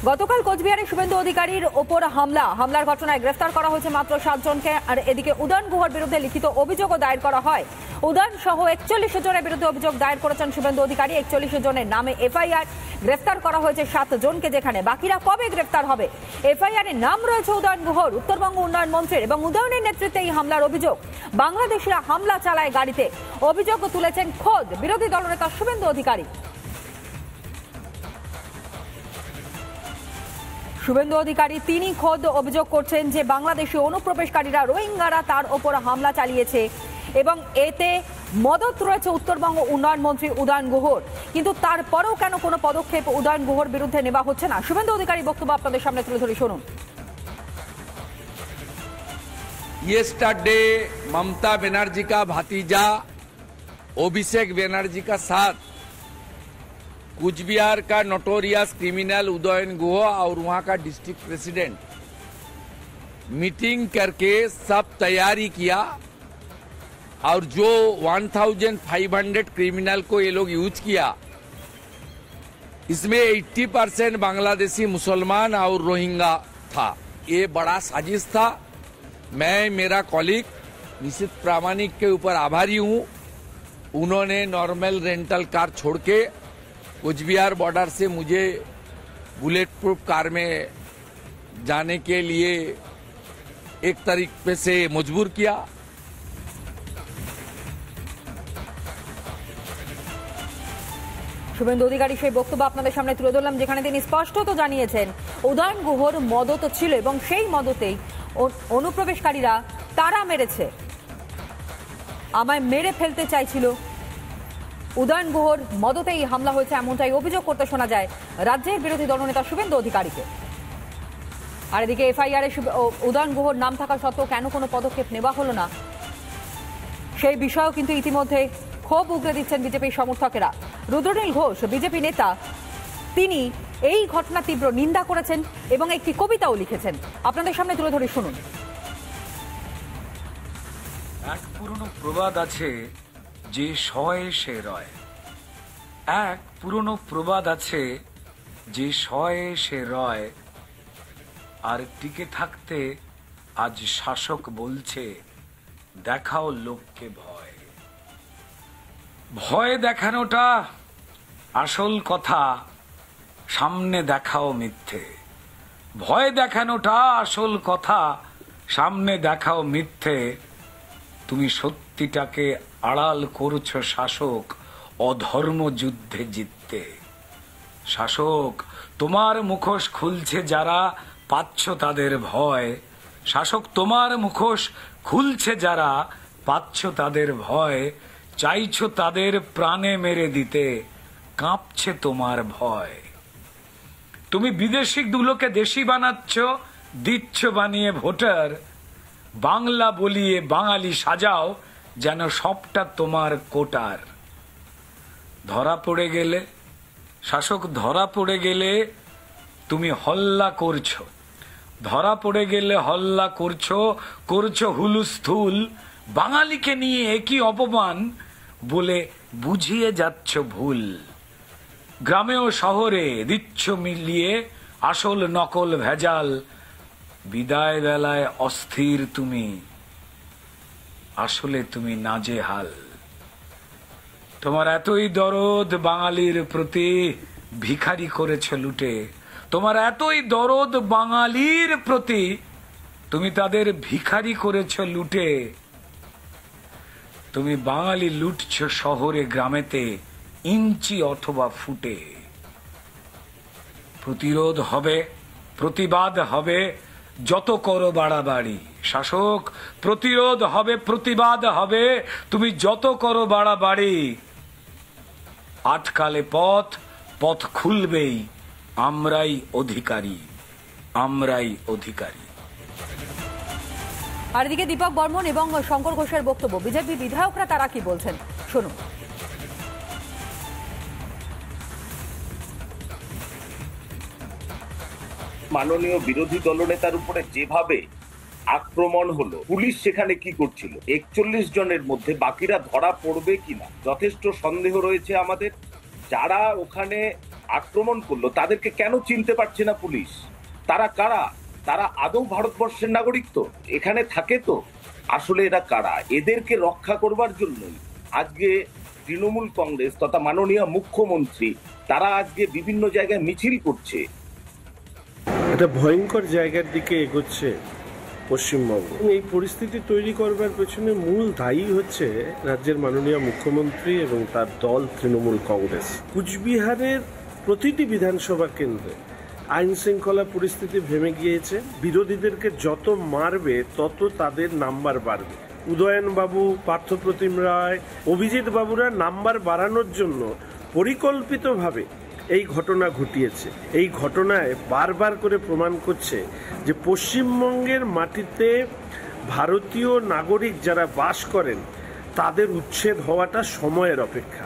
গতকাল কোচবিহারে শুভেন্দু অধিকারীর ওপর হামলার ঘটনায় গ্রেফতার করা হয়েছে মাত্র 7 জনকে। আর এদিকে উদয়ন গুহর বিরুদ্ধে লিখিত অভিযোগও দায়ের করা হয়। উদয়ন সহ 41 জনের বিরুদ্ধে অভিযোগ দায়ের করেছেন শুভেন্দু অধিকারী। 41 জনের নামে এফআইআর, গ্রেফতার করা হয়েছে 7 জনকে, যেখানে বাকিরা কবে গ্রেফতার হবে। এফআইআর এর নাম রয়েছে উদয়ন গুহর, উত্তরবঙ্গ উন্নয়ন মন্ত্রীর, এবং উদয়নের নেতৃত্বে এই হামলার অভিযোগ। বাংলাদেশিরা হামলা চালায় গাড়িতে, অভিযোগ তুলেছেন খোদ বিরোধী দলনেতা শুভেন্দু অধিকারী। শুভেন্দু অধিকারী তিনি খোদ অভিযোগ করছেন যে বাংলাদেশি অনুপ্রবেশকারীরা, রোহিঙ্গারা তার ওপর হামলা চালিয়েছে এবং এতে মদত রয়েছে উত্তরবঙ্গ উন্নয়ন মন্ত্রী উদয়ন গুহর। কিন্তু তারপরেও কেন কোনো পদক্ষেপ উদয়ন গুহর বিরুদ্ধে নেওয়া হচ্ছে না, শুভেন্দু অধিকারী বক্তব্য আপনাদের সামনে তুলে ধরে শুনুন। येस्टरडे ममता बनर्जी का भतीजा अभिषेक बनर्जी का साथ कुचबिहार का नोटोरियस क्रिमिनल उदयन गुह और वहां का डिस्ट्रिक्ट प्रेसिडेंट मीटिंग करके सब तैयारी किया और जो 1500 क्रिमिनल को ये लोग यूज किया, इसमें 80% बांग्लादेशी मुसलमान और रोहिंगा था। ये बड़ा साजिश था। मैं मेरा कॉलीग निशित प्रामाणिक के ऊपर आभारी हूं। उन्होंने नॉर्मल रेंटल कार छोड़ के कुचबिहार बॉर्डर से मुझे बुलेट प्रूफ कार में जाने के लिए एक तरीके से मजबूर किया। শুভেন্দু অধিকারী সেই বক্তব্য আপনাদের সামনে তুলে ধরলাম, যেখানে তিনি স্পষ্টত জানিয়েছেন উদয়ন গুহর মদত ছিল এবং সেই মদতেই অনুপ্রবেশকারীরা তারা মেরেছে, আমায় মেরে ফেলতে চাইছিল। উদয়ন গুহর মদতেই হামলা হয়েছে, এমনটাই অভিযোগ করতে শোনা যায় রাজ্যের বিরোধী দলনেতা শুভেন্দু অধিকারীকে। আর এদিকে এফআইআর এ উদয়ন গুহর নাম থাকা সত্ত্বেও কেন কোনো পদক্ষেপ নেওয়া হলো না, সেই বিষয়েও কিন্তু ইতিমধ্যে ক্ষোভ উগরে দিচ্ছেন বিজেপির সমর্থকেরা। রুদ্রনীল ঘোষ বিজেপি নেতা, তিনি এই ঘটনা তীব্র নিন্দা করেছেন এবং একটি কবিতাও লিখেছেন, আপনাদের সামনে তুলে ধরে শুনুন। এক পুরনো প্রবাদ আছে যে শয়ে সে রয়। এক পুরনো প্রবাদ আছে যে শয়ে সে রয়। আর টিকে থাকতে আজ শাসক বলছে দেখাও লোককে ভয়। ভয় দেখানোটা আসল কথা, সামনে দেখাও মিথ্যে। ভয় দেখানোটা আসল কথা, সামনে দেখাও মিথ্যে। তুমি সত্যিটাকে আড়াল করছো শাসক, অধর্ম যুদ্ধে জিততে। শাসক তোমার মুখোশ খুলছে যারা, পাচ্ছ তাদের ভয়। শাসক তোমার মুখোশ খুলছে যারা, পাচ্ছ তাদের ভয়। চাইছো তাদের প্রাণে মেরে দিতে, কাঁপছে তোমার ভয়। তুমি বিদেশিগুলোকে দেশি বানাচ্ছ, দিচ্ছ বানিয়ে ভোটার। বাংলা বলিয়ে বাঙালি সাজাও, যেন সবটা তোমার কোটার। ধরা পড়ে গেলে, শাসক ধরা পড়ে গেলে তুমি হল্লা করছো। ধরা পড়ে গেলে হল্লা করছো, করছো হুলুস্থুল। বাঙালিকে নিয়ে একই অপমান বলে বুঝিয়ে যাচ্ছ ভুল। গ্রামে ও শহরে দিচ্ছ মিলিয়ে আসল নকল ভেজাল। বিদায় বেলায় অস্থির তুমি, আসলে তুমি নাজেহাল। তোমার এতই দরদ বাঙালির প্রতি, ভিখারি করেছ লুটে। তোমার এতই দরদ বাঙালির প্রতি, তুমি তাদের ভিখারি করেছ লুটে। তুমি বাঙালি লুটছ শহরে গ্রামেতে, ইঞ্চি অথবা ফুটে। প্রতিরোধ হবে, প্রতিবাদ হবে, যত করো বাড়াবাড়ি। শাসক প্রতিরোধ হবে, প্রতিবাদ হবে, তুমি যত করো বাড়াবাড়ি। আটকালে পথ, পথ খুলবেই, আমরাই অধিকারী, আমরাই অধিকারী। আর এদিকে দীপক বর্মন এবং শঙ্কর ঘোষের বক্তব্য, বিজেপি বিধায়করা তারা কি বলছেন শুনুন। মাননীয় বিরোধী দলনেতার উপরে যেভাবে আক্রমণ হলো, পুলিশ সেখানে কি করছিল? 41 জনের মধ্যে বাকিরা ধরা পড়বে কিনা যথেষ্ট সন্দেহ রয়েছে আমাদের। যারা ওখানে আক্রমণ করলো তাদেরকে কেন চিনতে পারছে না পুলিশ? তারা কারা? তারা আদৌ ভারতবর্ষের নাগরিক তো? এখানে থাকে তো? আসলে এরা কারা? এদেরকে রক্ষা করবার জন্যই আজকে তৃণমূল কংগ্রেস তথা মাননীয় মুখ্যমন্ত্রী তারা আজকে বিভিন্ন জায়গায় মিছিল করছে। একটা ভয়ঙ্কর জায়গার দিকে এগোচ্ছে পশ্চিমবঙ্গ। এই পরিস্থিতি তৈরি করবার পেছনে মূল দায়ী হচ্ছে রাজ্যের মাননীয় মুখ্যমন্ত্রী এবং তার দল তৃণমূল কংগ্রেস। কুচবিহারের প্রতিটি বিধানসভা কেন্দ্রে আইন শৃঙ্খলা পরিস্থিতি ভেঙে গিয়েছে। বিরোধীদেরকে যত মারবে তত তাদের নাম্বার বাড়বে। উদয়ন বাবু, পার্থপ্রতিম রায়, অভিজিৎ বাবুরা নাম্বার বাড়ানোর জন্য পরিকল্পিতভাবে এই ঘটনা ঘটিয়েছে। এই ঘটনায় বারবার করে প্রমাণ করছে যে পশ্চিমবঙ্গের মাটিতে ভারতীয় নাগরিক যারা বাস করেন তাদের উচ্ছেদ হওয়াটা সময়ের অপেক্ষা।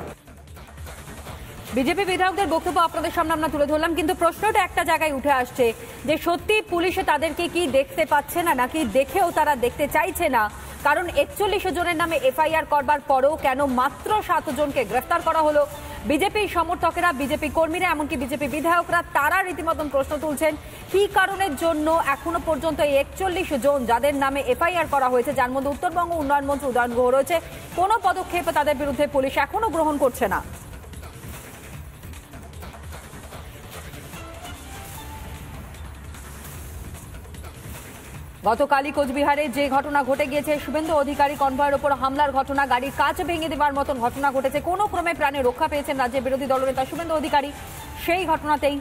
বিজেপি বিধায়কদের বক্তব্য আপনাদের সামনে আমরা তুলে ধরলাম, কিন্তু প্রশ্নটা একটা জায়গায় উঠে আসছে যে সত্যি পুলিশে তাদেরকে কি দেখতে পাচ্ছে না, নাকি দেখেও তারা দেখতে চাইছে না? কারণ 41 জনের নামে এফআইআর করবার পরেও কেন মাত্র 7 জনকে গ্রেফতার করা হলো? বিজেপি সমর্থকেরা, বিজেপি কর্মীরা, এমনকি বিজেপি বিধায়করা তারা রীতিমতন প্রশ্ন তুলছেন কি কারণের জন্য এখনো পর্যন্ত এই 41 জন যাদের নামে এফআইআর করা হয়েছে, যার মধ্যে উত্তরবঙ্গ উন্নয়ন মন্ত্রী উদয়ন গুহ রয়েছে, কোনো পদক্ষেপ তাদের বিরুদ্ধে পুলিশ এখনো গ্রহণ করছে না। গতকালই কোচবিহারে যে ঘটনা ঘটে গিয়েছে, শুভেন্দু অধিকারী কনভয়ের ওপর হামলার ঘটনা, গাড়ির কাঁচ ভেঙে দেওয়ার মতন ঘটনা ঘটেছে, কোনো ক্রমে প্রাণে রক্ষা পেয়েছেন রাজ্যের বিরোধী দলনেতা শুভেন্দু অধিকারী। সেই ঘটনাতেই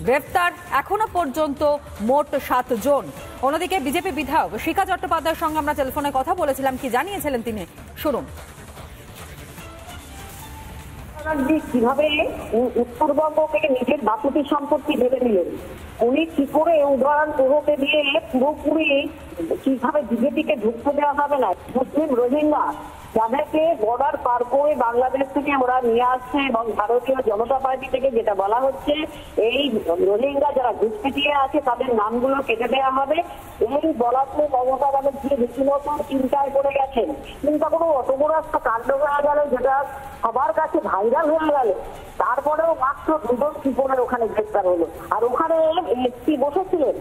গ্রেফতার এখনো পর্যন্ত মোট 7 জন। অন্যদিকে বিজেপি বিধায়ক শিখা চট্টোপাধ্যায়ের সঙ্গে আমরা টেলিফোনে কথা বলেছিলাম, কি জানিয়েছিলেন তিনি শুনুন। কিভাবে উত্তরবঙ্গ থেকে নিজের বাপুতি সম্পত্তি ভেবে নিলেন, উনি কি করে উদাহরণ গুহকে দিয়ে পুরোপুরি কিভাবে বিজেপিকে ঢুকতে দেওয়া হবে না। মুসলিম রোহিঙ্গা যাদেরকে বর্ডার পার করে বাংলাদেশ থেকে ওরা নিয়ে আসছে এবং ভারতীয় জনতা পার্টি থেকে যেটা বলা হচ্ছে এই রোহিঙ্গা যারা ঘুষপিটিয়ে আছে তাদের নামগুলো কেটে দেওয়া হবে, এই বলাতে মমতা ব্যানার্জি রীতিমতো চিন্তায় পড়ে গেছেন। চিন্তা করে অত বড় একটা কাণ্ড হয়ে গেল যেটা সবার কাছে ভাইরাল হয়ে গেল, তারপরেও মাত্র 2 জন কি করে ওখানে গ্রেফতার হলো। আর ওখানে এসপি বসেছিলেন,